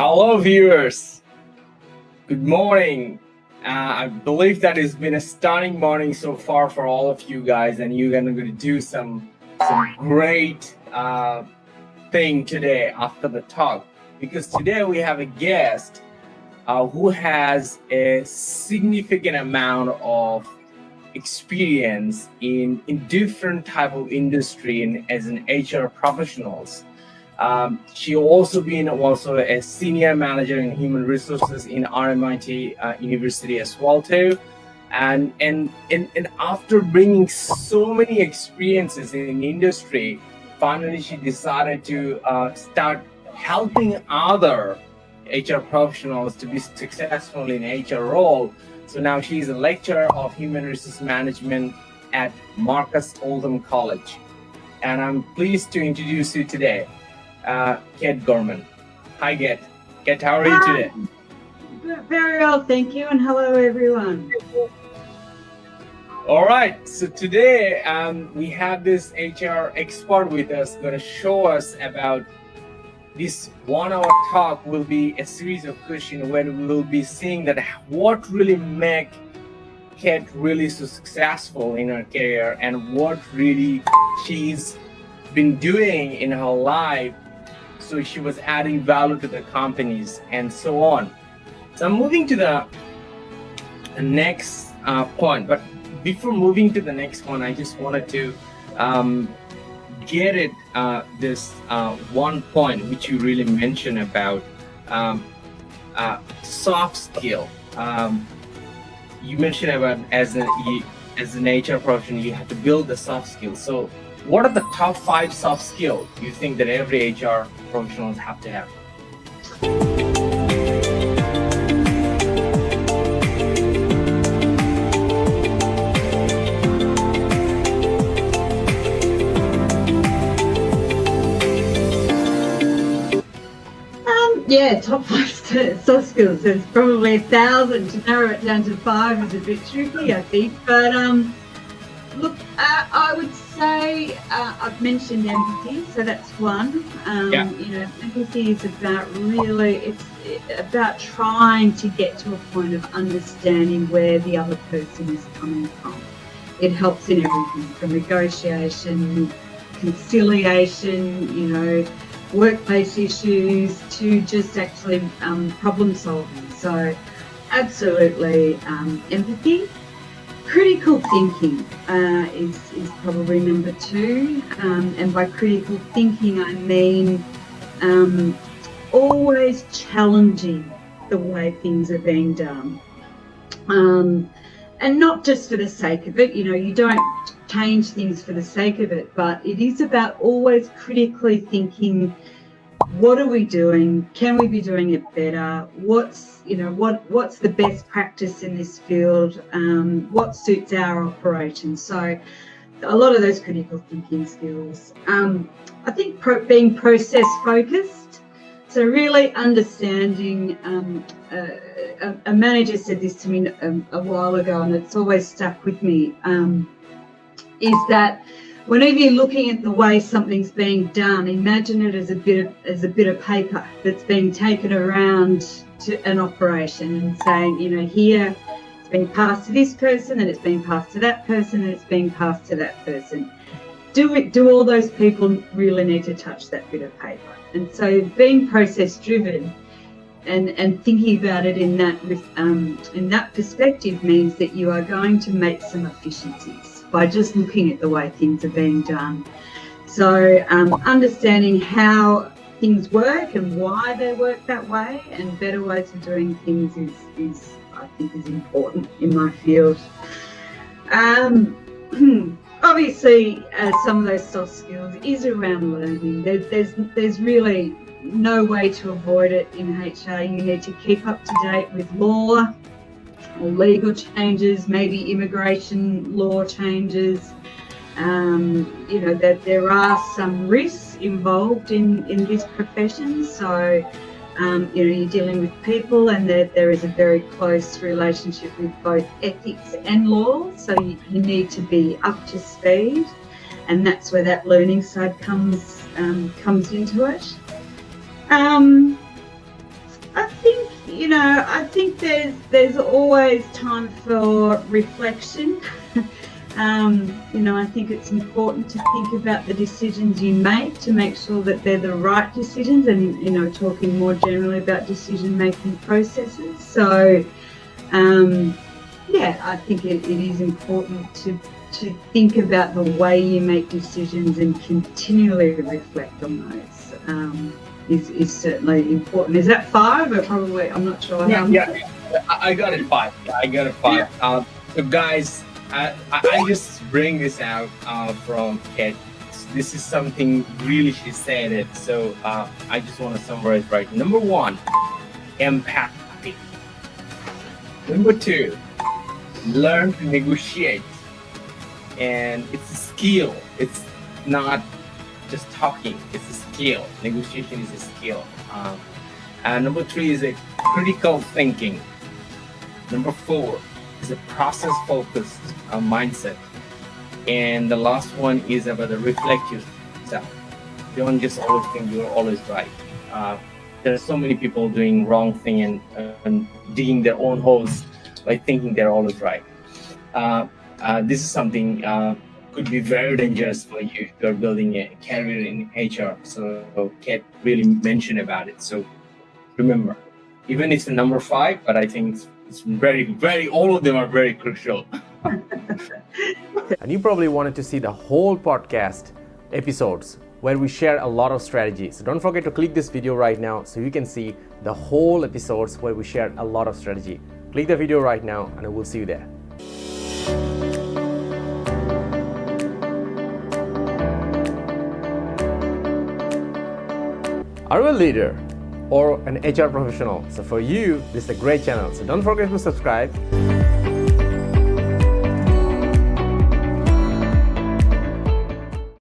Hello, viewers. Good morning. I believe that it's been a stunning morning so far for all of you guys, and you're going to do some great thing today after the talk, because today we have a guest who has a significant amount of experience in different type of industry and as an HR professionals. She also been a senior manager in human resources in RMIT University as well too, and after bringing so many experiences in industry, finally she decided to start helping other HR professionals to be successful in HR role. So now she's a lecturer of human resource management at Marcus Oldham College, and I'm pleased to introduce you today. Kat Gorman. Hi, Kat. Kat, how are you today? Very well, thank you, and hello, everyone. All right, so today we have this HR expert with us going to show us about this 1 hour talk. Will be a series of questions where we will be seeing that what really make Kat really so successful in her career and what really she's been doing in her life, so she was adding value to the companies and so on. So I'm moving to the next point, but before moving to the next one, I just wanted to get it this one point which you really mentioned about soft skill. You mentioned about as an HR professional, you have to build the soft skills. So what are the top 5 soft skills you think that every HR professionals have to have? Top 5 soft skills. There's probably 1,000. To narrow it down to 5 is a bit tricky, I think. But look, I would say I've mentioned empathy, so that's one. Empathy is about it's about trying to get to a point of understanding where the other person is coming from. It helps in everything from negotiation, conciliation, workplace issues to just actually problem solving. So absolutely empathy. Critical thinking is probably number 2, and by critical thinking I mean always challenging the way things are being done, and not just for the sake of it. You don't change things for the sake of it, but it is about always critically thinking, what are we doing? Can we be doing it better? What's the best practice in this field? What suits our operation? So a lot of those critical thinking skills. I think being process focused. So really understanding, a manager said this to me a while ago, and it's always stuck with me, is that whenever you're looking at the way something's being done, imagine it as a bit of paper that's being taken around to an operation and saying, here it's being passed to this person, and it's being passed to that person, and it's being passed to that person. Do all those people really need to touch that bit of paper? And so being process driven and thinking about it in that perspective means that you are going to make some efficiencies by just looking at the way things are being done. So understanding how things work and why they work that way, and better ways of doing things is I think is important in my field. Obviously, some of those soft skills is around learning. There's really no way to avoid it in HR. You need to keep up to date with law or legal changes, maybe immigration law changes. That there are some risks involved in this profession. So, you're dealing with people, and there is a very close relationship with both ethics and law. So you need to be up to speed, and that's where that learning side comes into it. I think there's always time for reflection. I think it's important to think about the decisions you to make sure that they're the right decisions, and talking more generally about decision-making processes. So, I think it is important to think about the way you make decisions and continually reflect on those. Is certainly important. Is that 5? Or probably, I'm not sure. Yeah. I got it 5. Yeah, I got it 5. Yeah. So guys, I just bring this out from Kate. This is something really she said it. So I just want to summarize right. Number 1, empathy. Number 2, learn to negotiate. And it's a skill. It's not just talking. It's a skill. Negotiation is a skill. And number 3 is a critical thinking. Number 4 is a process-focused mindset. And the last one is about the reflect yourself. Don't just always think you're always right. There are so many people doing wrong thing and digging their own holes by thinking they're always right. This is something could be very dangerous for you if you're building a career in HR. So Kate really mentioned about it. So remember, even it's the number 5, but I think it's very, very, all of them are very crucial. And you probably wanted to see the whole podcast episodes where we share a lot of strategies. So don't forget to click this video right now so you can see the whole episodes where we share a lot of strategy. Click the video right now and I will see you there. Are you a leader or an HR professional? So for you, this is a great channel. So don't forget to subscribe.